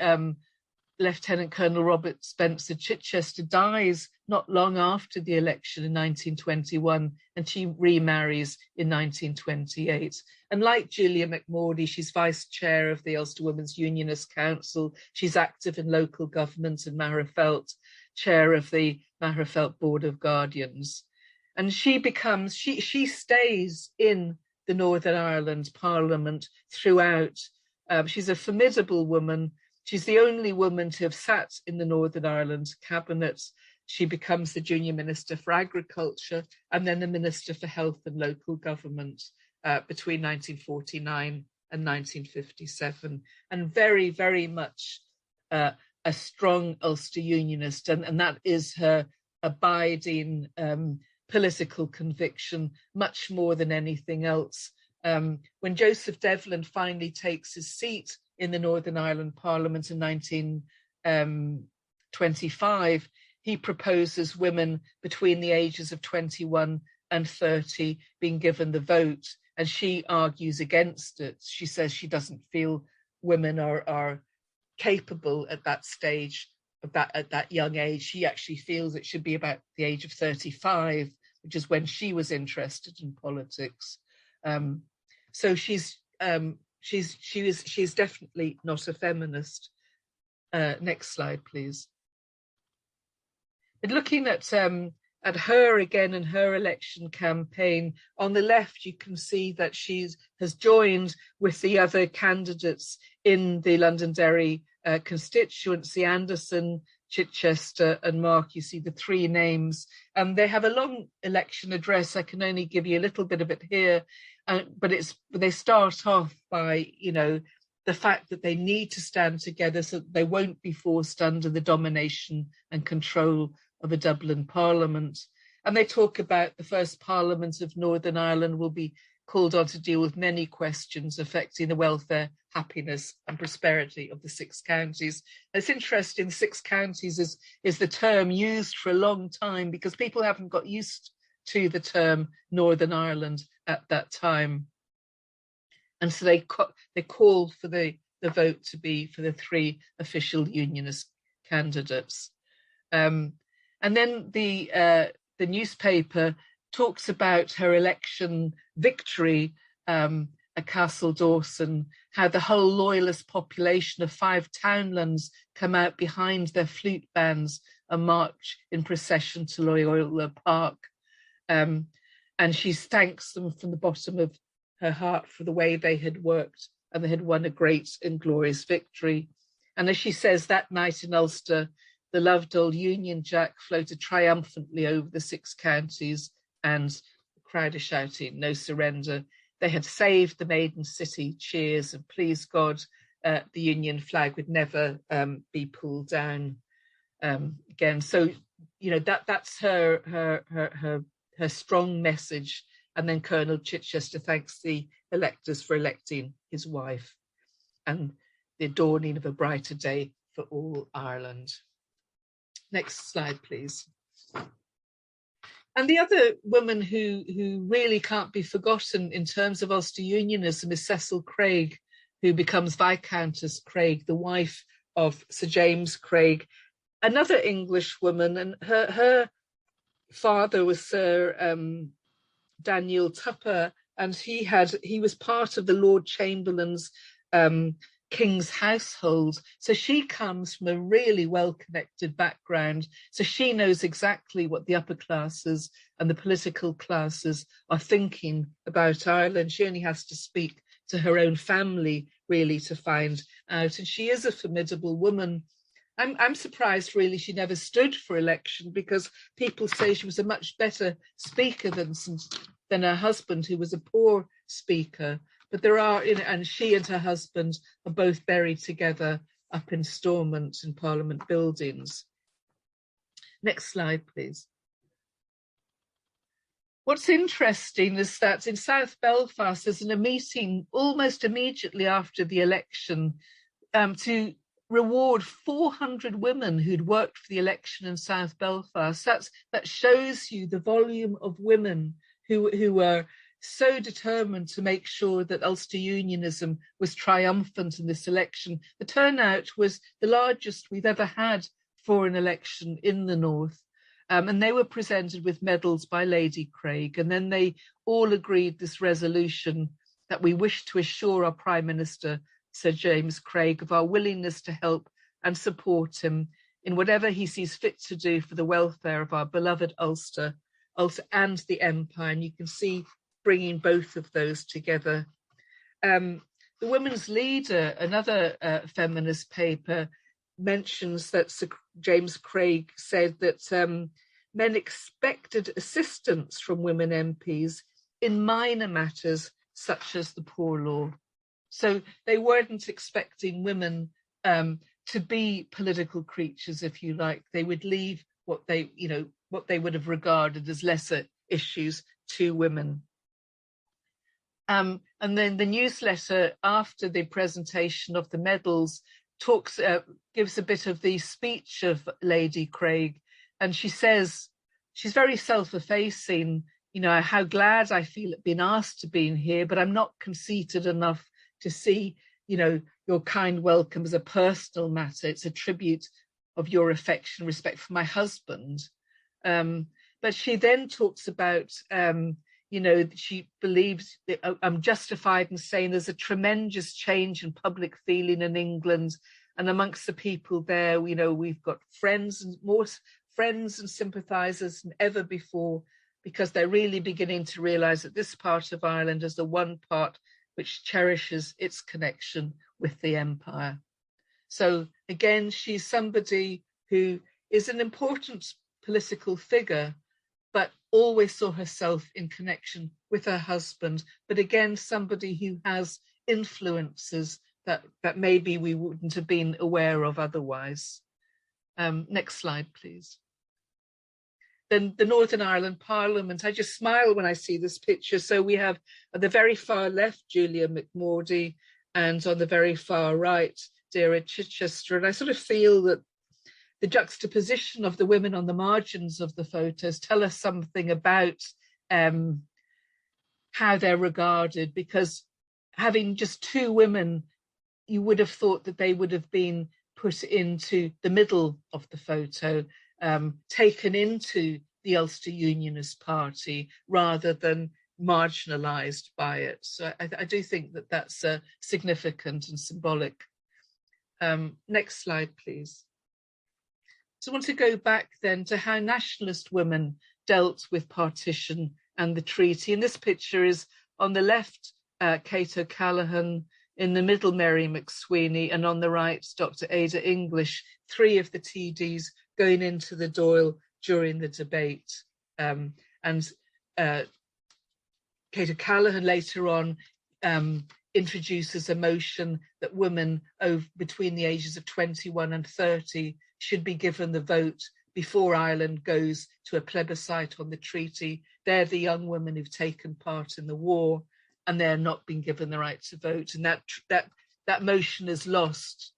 Lieutenant Colonel Robert Spencer Chichester, dies not long after the election in 1921, and she remarries in 1928. And like Julia Mcmordy, she's vice chair of the Ulster Women's Unionist Council. She's active in local government in Magherafelt, chair of the Magherafelt Board of Guardians. And she stays in the Northern Ireland Parliament throughout. She's a formidable woman. She's the only woman to have sat in the Northern Ireland cabinet. She becomes the junior minister for agriculture and then the minister for health and local government between 1949 and 1957, and very, very much a strong Ulster Unionist, and that is her abiding political conviction, much more than anything else. When Joseph Devlin finally takes his seat in the Northern Ireland Parliament in 1925, he proposes women between the ages of 21 and 30 being given the vote, and she argues against it. She says she doesn't feel women are capable at that stage, at that young age. She actually feels it should be about the age of 35, which is when she was interested in politics. So she's definitely not a feminist. Next slide, please. But looking at her again in her election campaign, on the left you can see that she has joined with the other candidates in the Londonderry constituency, Anderson, Chichester and Mark. You see the three names. They have a long election address. I can only give you a little bit of it here, but they start off by, the fact that they need to stand together so that they won't be forced under the domination and control of a Dublin Parliament. And they talk about the first Parliament of Northern Ireland will be called on to deal with many questions affecting the welfare, happiness and prosperity of the six counties. And it's interesting, six counties is the term used for a long time because people haven't got used to the term Northern Ireland at that time. And so they call for the vote to be for the three official Unionist candidates. And then the newspaper talks about her election victory at Castle Dawson, how the whole loyalist population of 5 townlands come out behind their flute bands and march in procession to Loyola Park. And she thanks them from the bottom of her heart for the way they had worked and they had won a great and glorious victory. And as she says, that night in Ulster, the loved old Union Jack floated triumphantly over the 6 counties, and the crowd are shouting, "No surrender." They had saved the maiden city, cheers, and please God, the Union flag would never be pulled down again. So, that's her strong message. And then Colonel Chichester thanks the electors for electing his wife, and the dawning of a brighter day for all Ireland. Next slide, please. And the other woman who really can't be forgotten in terms of Ulster Unionism is Cecil Craig, who becomes Viscountess Craig, the wife of Sir James Craig, another English woman. And her father was Sir Daniel Tupper, and he was part of the Lord Chamberlain's King's household. So she comes from a really well-connected background. So she knows exactly what the upper classes and the political classes are thinking about Ireland. She only has to speak to her own family, really, to find out. And she is a formidable woman. I'm surprised, really, she never stood for election, because people say she was a much better speaker than her husband, who was a poor speaker. But there are, and she and her husband are both buried together up in Stormont in Parliament buildings. Next slide, please. What's interesting is that in South Belfast, there's a meeting almost immediately after the election to reward 400 women who'd worked for the election in South Belfast. That shows you the volume of women who were so determined to make sure that Ulster Unionism was triumphant in this election. The turnout was the largest we've ever had for an election in the north. And they were presented with medals by Lady Craig. And then they all agreed this resolution that we wish to assure our Prime Minister, Sir James Craig, of our willingness to help and support him in whatever he sees fit to do for the welfare of our beloved Ulster and the Empire. And you can see bringing both of those together. The Women's Leader, another feminist paper, mentions that Sir James Craig said that men expected assistance from women MPs in minor matters such as the Poor Law. So they weren't expecting women to be political creatures, if you like. They would leave what they would have regarded as lesser issues to women. And then the newsletter after the presentation of the medals gives a bit of the speech of Lady Craig, and she says, she's very self-effacing, how glad I feel at being asked to be here, but I'm not conceited enough to see, your kind welcome as a personal matter. It's a tribute of your affection and respect for my husband. But she then talks about, she believes that I'm justified in saying there's a tremendous change in public feeling in England, and amongst the people there, we've got more friends and sympathisers than ever before, because they're really beginning to realise that this part of Ireland is the one part which cherishes its connection with the Empire. So again, she's somebody who is an important political figure, but always saw herself in connection with her husband. But again, somebody who has influences that maybe we wouldn't have been aware of otherwise. Next slide, please. Then the Northern Ireland Parliament. I just smile when I see this picture. So we have at the very far left, Julia Mcmordy, and on the very far right, Deirdre Chichester. And I sort of feel that the juxtaposition of the women on the margins of the photos tell us something about how they're regarded, because having just two women, you would have thought that they would have been put into the middle of the photo, taken into the Ulster Unionist Party rather than marginalised by it. So I do think that that's significant and symbolic. Next slide, please. So I want to go back then to how nationalist women dealt with partition and the treaty. And this picture is on the left, Kate O'Callaghan, in the middle, Mary McSweeney, and on the right, Dr. Ada English, three of the TDs going into the Dáil during the debate. And Kate O'Callaghan later on introduces a motion that women between the ages of 21 and 30 should be given the vote before Ireland goes to a plebiscite on the treaty. They're the young women who've taken part in the war, and they're not being given the right to vote. And that motion is lost.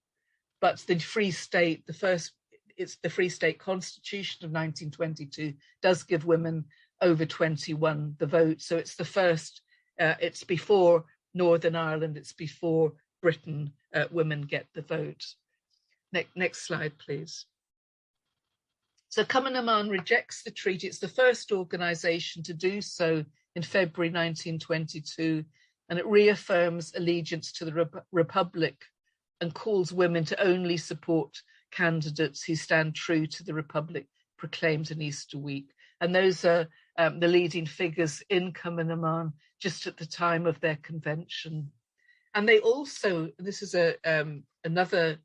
But the Free State, it's the Free State Constitution of 1922, does give women over 21 the vote. So it's the first, it's before Northern Ireland, it's before Britain, women get the vote. Next slide, please. So Cumann rejects the treaty. It's the first organisation to do so in February 1922, and it reaffirms allegiance to the Republic and calls women to only support candidates who stand true to the Republic proclaimed in Easter week. And those are the leading figures in Cumann just at the time of their convention. And they also, this is another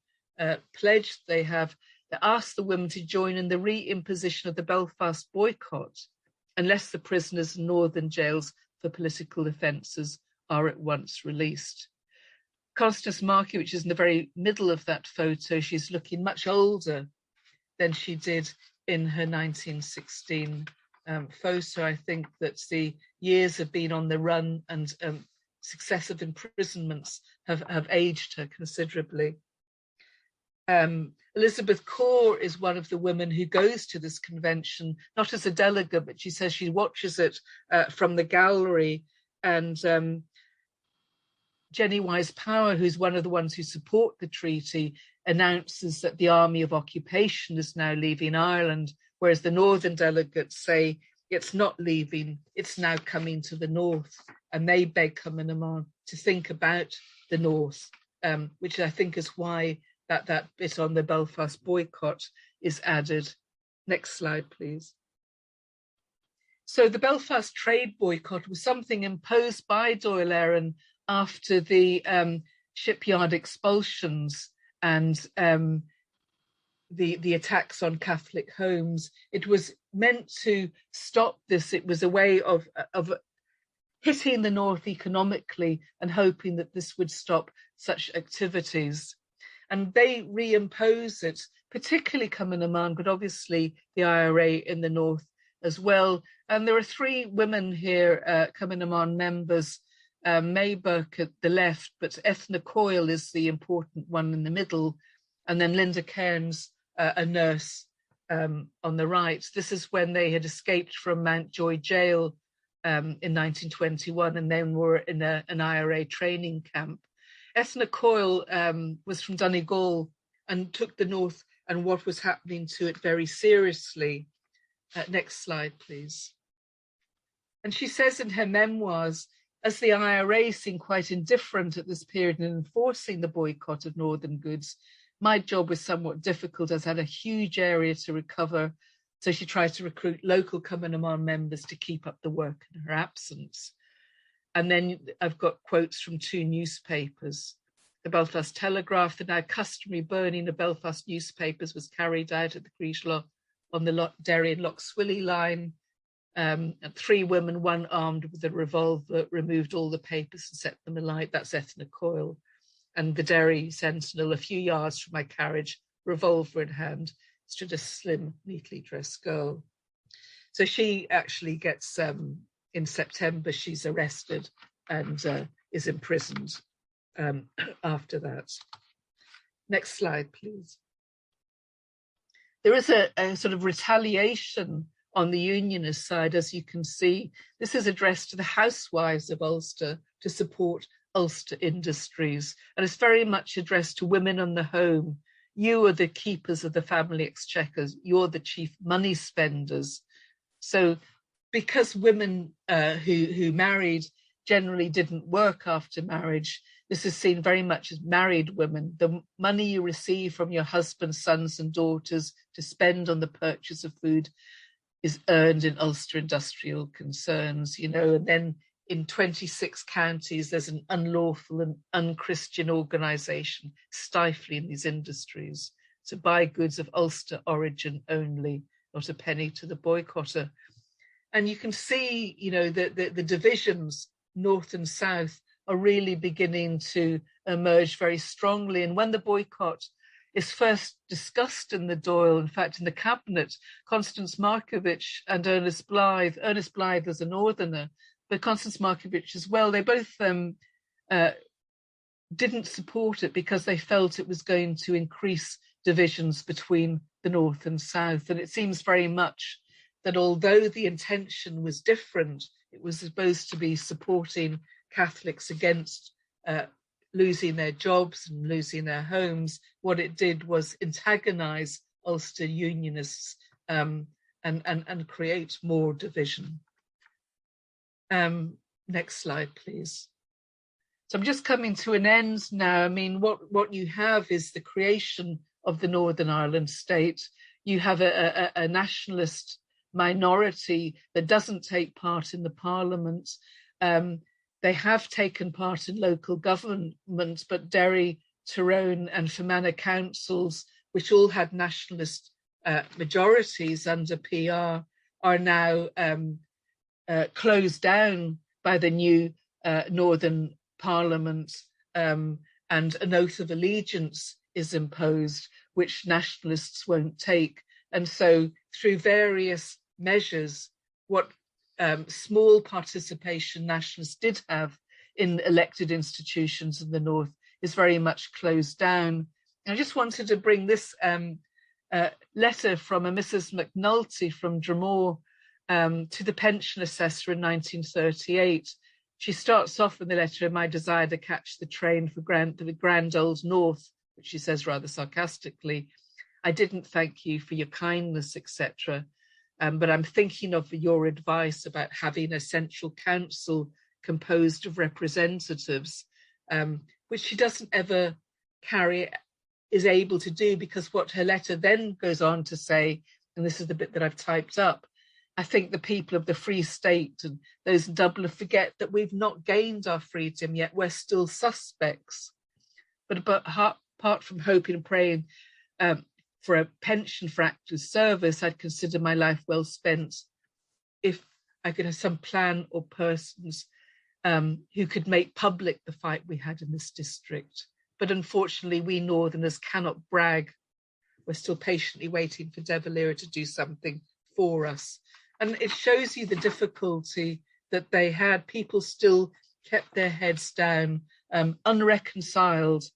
pledge they have, that asks the women to join in the reimposition of the Belfast boycott unless the prisoners in northern jails for political offences are at once released. Constance Markie, which is in the very middle of that photo, she's looking much older than she did in her 1916 photo. I think that the years have been on the run, and successive imprisonments have aged her considerably. Elizabeth Corr is one of the women who goes to this convention, not as a delegate, but she says she watches it from the gallery. And Jenny Wise Power, who's one of the ones who support the treaty, announces that the Army of Occupation is now leaving Ireland, whereas the Northern delegates say it's not leaving, it's now coming to the North. And they beg Cumann na mBan to think about the North, which I think is why that bit on the Belfast boycott is added. Next slide, please. So the Belfast trade boycott was something imposed by Dáil Éireann after the shipyard expulsions and the attacks on Catholic homes. It was meant to stop this. It was a way of hitting the North economically and hoping that this would stop such activities. And they reimpose it, particularly Cumann na mBan, but obviously the IRA in the North as well. And there are three women here, Cumann na mBan members, May Burke at the left, but Ethna Coyle is the important one in the middle, and then Linda Cairns, a nurse, on the right. This is when they had escaped from Mountjoy Jail in 1921 and then were in an IRA training camp. Ethna Coyle was from Donegal and took the North and what was happening to it very seriously. Next slide, please. And she says in her memoirs, as the IRA seemed quite indifferent at this period in enforcing the boycott of Northern goods, my job was somewhat difficult as I had a huge area to recover. So she tried to recruit local Cumann na mBan members to keep up the work in her absence. And then I've got quotes from two newspapers. The Belfast Telegraph, the now customary burning of Belfast newspapers was carried out at the Creeslough on the Derry and Lochswilly line. And three women, one armed with a revolver, removed all the papers and set them alight. That's Ethna Coyle. And the Derry Sentinel, a few yards from my carriage, revolver in hand, stood a slim, neatly dressed girl. So she actually gets, in September, she's arrested and is imprisoned after that. Next slide, please. There is a sort of retaliation on the Unionist side, as you can see. This is addressed to the housewives of Ulster to support Ulster industries, and it's very much addressed to women on the home. You are the keepers of the family exchequers, you're the chief money spenders. So because women who married generally didn't work after marriage, this is seen very much as married women. The money you receive from your husband, sons and daughters to spend on the purchase of food is earned in Ulster industrial concerns, you know, and then in 26 counties, there's an unlawful and unchristian organisation stifling these industries to buy goods of Ulster origin only, not a penny to the boycotter. And you can see, you know, the divisions, North and South, are really beginning to emerge very strongly. And when the boycott is first discussed in the Dáil, in fact, in the cabinet, Constance Markievicz and Ernest Blythe is a northerner, but Constance Markievicz as well, they both didn't support it because they felt it was going to increase divisions between the North and South. And it seems very much that although the intention was different, it was supposed to be supporting Catholics against losing their jobs and losing their homes. What it did was antagonize Ulster Unionists and create more division. Next slide, please. So I'm just coming to an end now. I mean, what you have is the creation of the Northern Ireland state. You have a nationalist minority that doesn't take part in the parliament. They have taken part in local government, but Derry, Tyrone and Fermanagh councils, which all had nationalist majorities under PR, are now closed down by the new Northern Parliament. and an oath of allegiance is imposed, which nationalists won't take. And so through various measures, what small participation nationalists did have in elected institutions in the North is very much closed down. I just wanted to bring this letter from a Mrs. McNulty from Dromore to the pension assessor in 1938. She starts off in the letter, "My desire to catch the train for the grand old North," which she says rather sarcastically. "I didn't thank you for your kindness, etc. But I'm thinking of your advice about having a central council composed of representatives," which she doesn't ever is able to do, because what her letter then goes on to say, and this is the bit that I've typed up, "I think the people of the Free State and those in Dublin forget that we've not gained our freedom yet, we're still suspects. But apart from hoping and praying for a pension for active service, I'd consider my life well spent if I could have some plan or persons who could make public the fight we had in this district. But unfortunately, we Northerners cannot brag. We're still patiently waiting for De Valera to do something for us." And it shows you the difficulty that they had. People still kept their heads down, unreconciled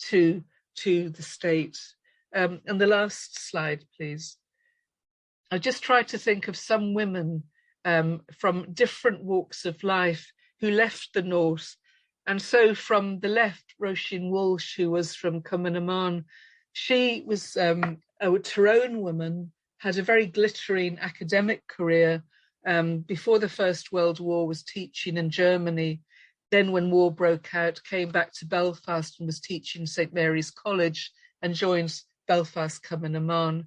to the state. And the last slide, please. I just tried to think of some women from different walks of life who left the North. And so from the left, Roisin Walsh, who was from Cumann, she was a Tyrone woman, had a very glittering academic career. Before the First World War, was teaching in Germany. Then when war broke out, came back to Belfast and was teaching St. Mary's College and joined Belfast Cumann.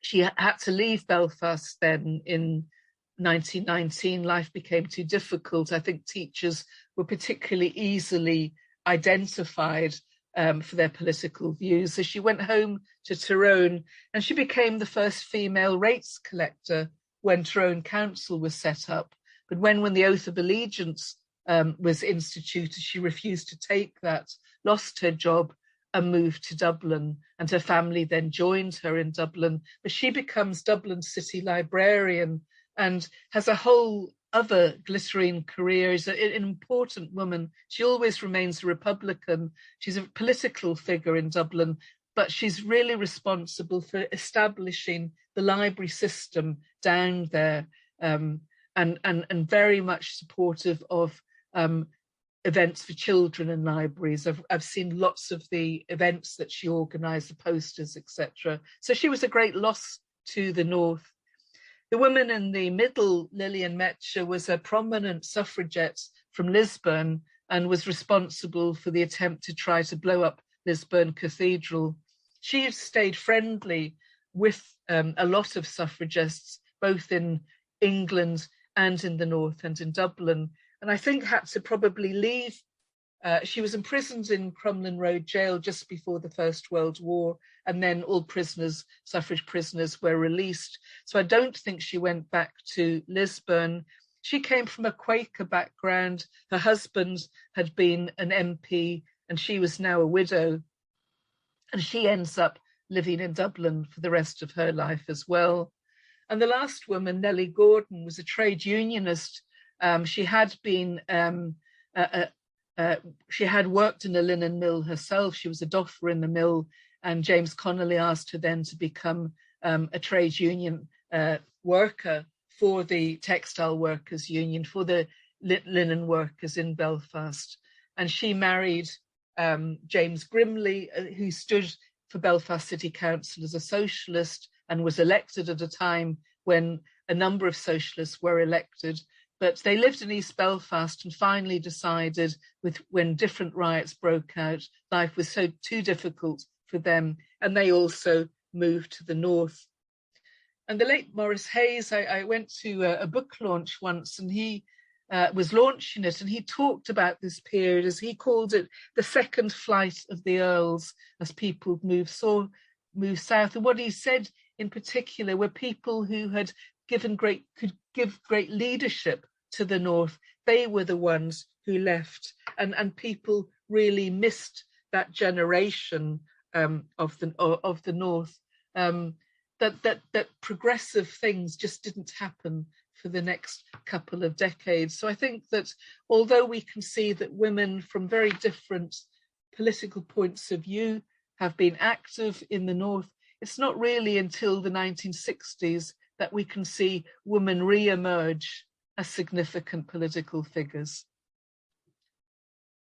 She had to leave Belfast then in 1919. Life became too difficult. I think teachers were particularly easily identified for their political views. So she went home to Tyrone, and she became the first female rates collector when Tyrone Council was set up. But when the Oath of Allegiance was instituted, she refused to take that, lost her job, and moved to Dublin. And her family then joined her in Dublin. But she becomes Dublin City Librarian and has a whole other glittering career. Is an important woman. She always remains a Republican. She's a political figure in Dublin, but she's really responsible for establishing the library system down there, and very much supportive of events for children in libraries. I've seen lots of the events that she organised, the posters, etc. So she was a great loss to the North. The woman in the middle, Lillian Metcher, was a prominent suffragette from Lisburn and was responsible for the attempt to try to blow up Lisburn Cathedral. She stayed friendly with a lot of suffragists, both in England and in the North and in Dublin, and I think had to probably leave. She was imprisoned in Crumlin Road Jail just before the First World War, and then all prisoners, suffrage prisoners, were released. So I don't think she went back to Lisburn. She came from a Quaker background. Her husband had been an MP, and she was now a widow. And she ends up living in Dublin for the rest of her life as well. And the last woman, Nelly Gordon, was a trade unionist. She had been she had worked in a linen mill herself. She was a doffer in the mill, and James Connolly asked her then to become a trade union worker for the Textile Workers Union, for the linen workers in Belfast. And she married James Grimley, who stood for Belfast City Council as a socialist and was elected at a time when a number of socialists were elected. But they lived in East Belfast and finally decided, when different riots broke out, life was too difficult for them, and they also moved to the north. And the late Maurice Hayes, I went to a book launch once, and he was launching it, and he talked about this period, as he called it, the second flight of the Earls, as people move south. And what he said in particular were people who had could give great leadership to the north. They were the ones who left. and people really missed that generation of the North. That progressive things just didn't happen for the next couple of decades. So I think that although we can see that women from very different political points of view have been active in the North, it's not really until the 1960s that we can see women re-emerge as significant political figures.